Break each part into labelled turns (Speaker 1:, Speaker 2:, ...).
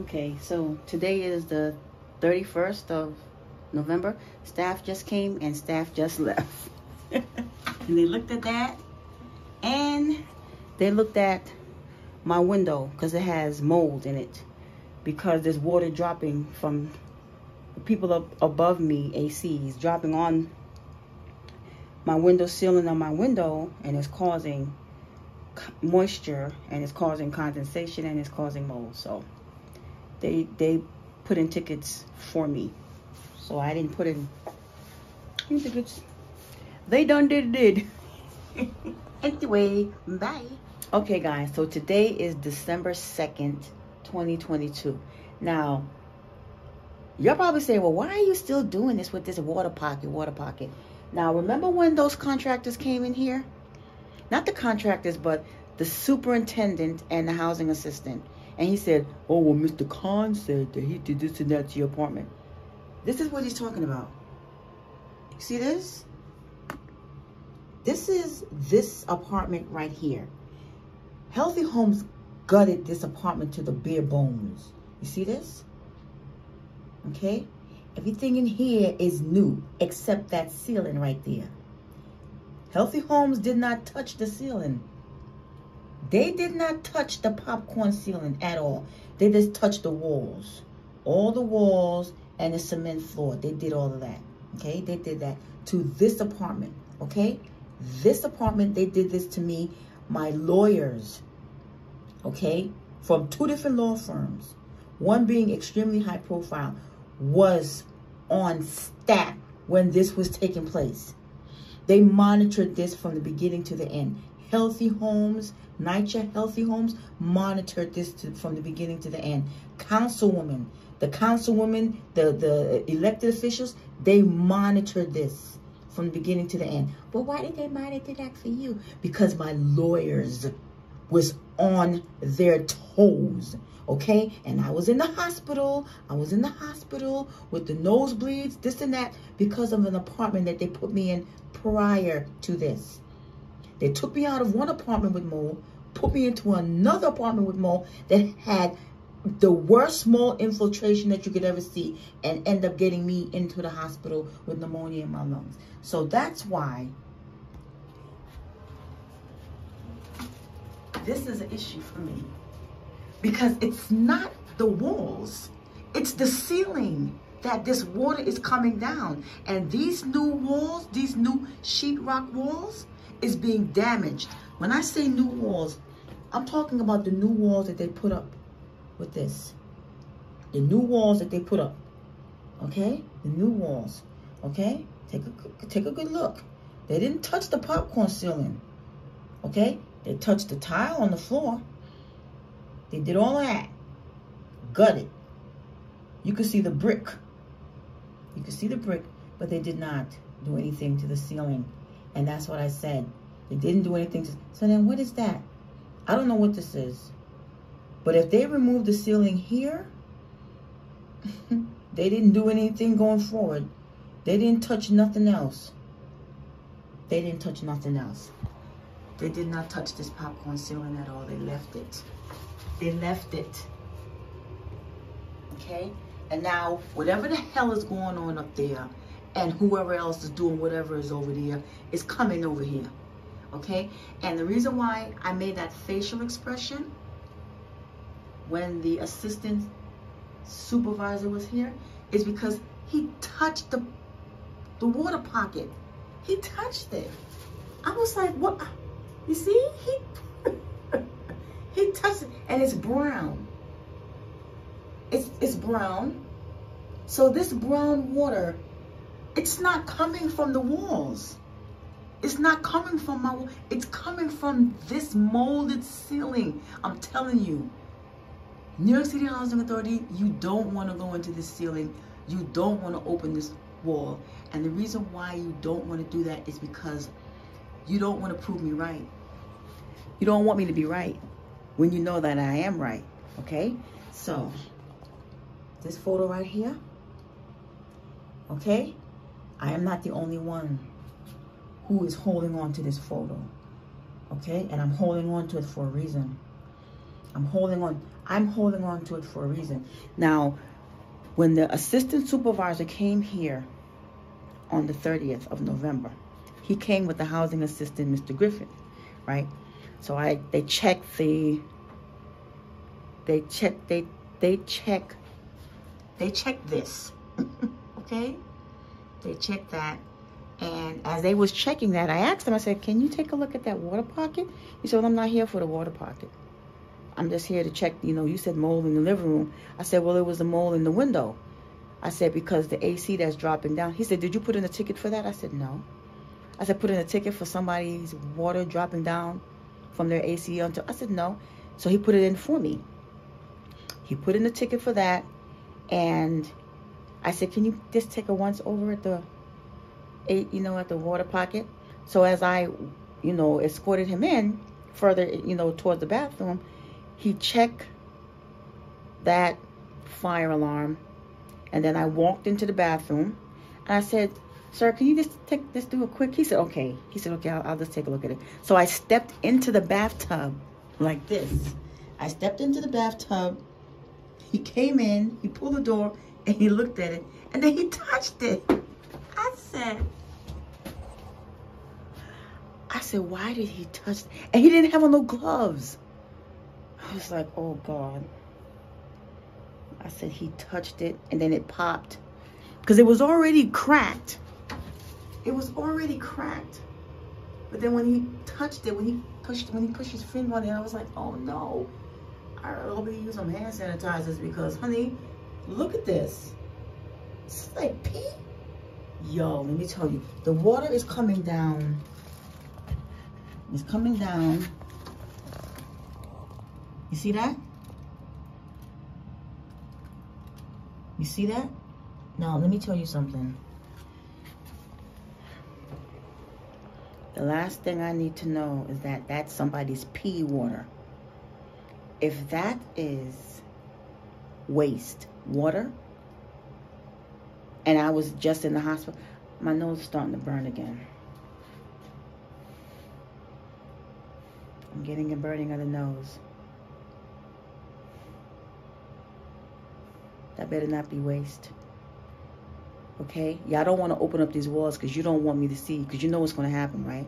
Speaker 1: Okay, so today is the 31st of November. Staff just came and staff just left. And they looked at that and they looked at my window because it has mold in it, because there's water dropping from the people up above me, ACs, dropping on my window ceiling on my window, and it's causing moisture and it's causing condensation and it's causing mold. So they put in tickets for me, so I didn't put in tickets. They done did. Anyway, bye. Okay guys, so today is December 2nd, 2022. Now you're probably saying, well, why are you still doing this with this water pocket? Now remember when those contractors came in here? Not the contractors, but the superintendent and the housing assistant. And he said, oh, well, Mr. Khan said that he did this and that to your apartment. This is what he's talking about. See this? This is this apartment right here. Healthy Homes gutted this apartment to the bare bones. You see this? Okay? Everything in here is new except that ceiling right there. Healthy Homes did not touch the ceiling. They did not touch the popcorn ceiling at all. They just touched the walls. All the walls and the cement floor. They did all of that. Okay? They did that to this apartment. Okay? This apartment, they did this to me. My lawyers, okay, from 2 different law firms, one being extremely high profile, was on staff when this was taking place. They monitored this from the beginning to the end. Healthy Homes, NYCHA Healthy Homes monitored this from the beginning to the end. Councilwoman, the elected officials, they monitored this from the beginning to the end. But why did they monitor that for you? Because my lawyers was on their toes, okay? And I was in the hospital. with the nosebleeds, this and that, because of an apartment that they put me in prior to this. They took me out of one apartment with mold, put me into another apartment with mold that had the worst mold infiltration that you could ever see, and end up getting me into the hospital with pneumonia in my lungs. So that's why this is an issue for me, because it's not the walls, it's the ceiling that this water is coming down. And these new walls, these new sheetrock walls, is being damaged. When I say new walls, I'm talking about the new walls that they put up with this. The new walls that they put up, okay? The new walls, okay? Take a good look. They didn't touch the popcorn ceiling, okay? They touched the tile on the floor. They did all of that. Gutted. You could see the brick. You could see the brick, but they did not do anything to the ceiling. And that's what I said. They didn't do anything to... So then what is that? I don't know what this is. But if they remove the ceiling here, they didn't do anything going forward. They didn't touch nothing else. They didn't touch nothing else. They did not touch this popcorn ceiling at all. They left it. They left it. Okay? And now, whatever the hell is going on up there, and whoever else is doing whatever is over there, is coming over here. Okay? And the reason why I made that facial expression when the assistant supervisor was here is because he touched the water pocket. He touched it. I was like, what? You see? He touched it, and it's brown. It's brown. So this brown water, it's not coming from the walls. It's not coming from my wall. It's coming from this molded ceiling. I'm telling you, New York City Housing Authority, you don't want to go into this ceiling. You don't want to open this wall. And the reason why you don't want to do that is because you don't want to prove me right. You don't want me to be right when you know that I am right, okay? So, this photo right here, okay? I am not the only one who is holding on to this photo, okay? And I'm holding on to it for a reason. I'm holding on. I'm holding on to it for a reason. Now, when the assistant supervisor came here on the 30th of November, he came with the housing assistant, Mr. Griffin, right? So they check this. Okay? They checked that. And as they was checking that, I asked them, I said, can you take a look at that water pocket? He said, well, I'm not here for the water pocket. I'm just here to check, you said mold in the living room. I said, well, it was a mold in the window. I said, because the AC that's dropping down. He said, did you put in a ticket for that? I said, no. I said, put in a ticket for somebody's water dropping down from their AC onto. I said, no. So he put it in for me. He put in a ticket for that. And I said, can you just take a once over at the water pocket? So as I, escorted him in further, towards the bathroom, he checked that fire alarm. And then I walked into the bathroom and I said, sir, can you just do a quick? He said, okay. He said, okay, I'll just take a look at it. So I stepped into the bathtub like this. I stepped into the bathtub. He came in, he pulled the door, and he looked at it, and then he touched it. I said, why did he touch it? And he didn't have on no gloves. I was like, oh God. I said, he touched it, and then it popped. Because it was already cracked. It was already cracked. But then when he touched it, when he pushed his finger on it, I was like, oh no. I hope he used some hand sanitizers because, honey, look at this. It's like pee. Yo, let me tell you, the water is coming down. It's coming down. You see that? You see that? Now, let me tell you something. The last thing I need to know is that that's somebody's pee water. If that is waste water, and I was just in the hospital, my nose is starting to burn again. I'm getting a burning of the nose. That better not be waste. Okay? Y'all don't want to open up these walls because you don't want me to see, because you know what's going to happen, right?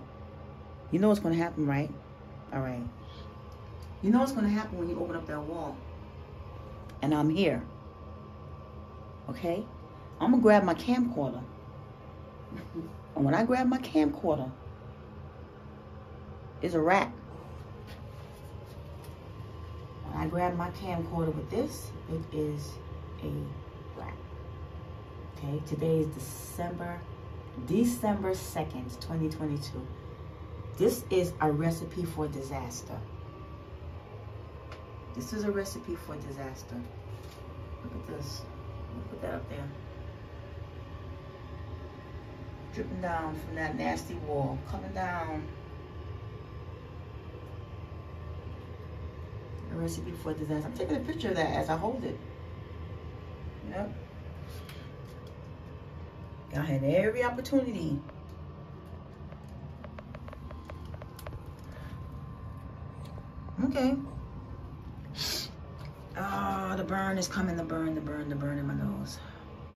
Speaker 1: You know what's going to happen, right? All right. You know what's going to happen when you open up that wall. And I'm here. Okay? I'm going to grab my camcorder. And when I grab my camcorder, it's a wrap. When I grab my camcorder with this, it is a wrap. Okay? Today is December 2nd, 2022. This is a recipe for disaster. This is a recipe for disaster. Look at this. Let me put that up there. Dripping down from that nasty wall. Coming down. A recipe for disaster. I'm taking a picture of that as I hold it. Yep. I had every opportunity. Okay. Oh, the burn is coming, the burn in my nose.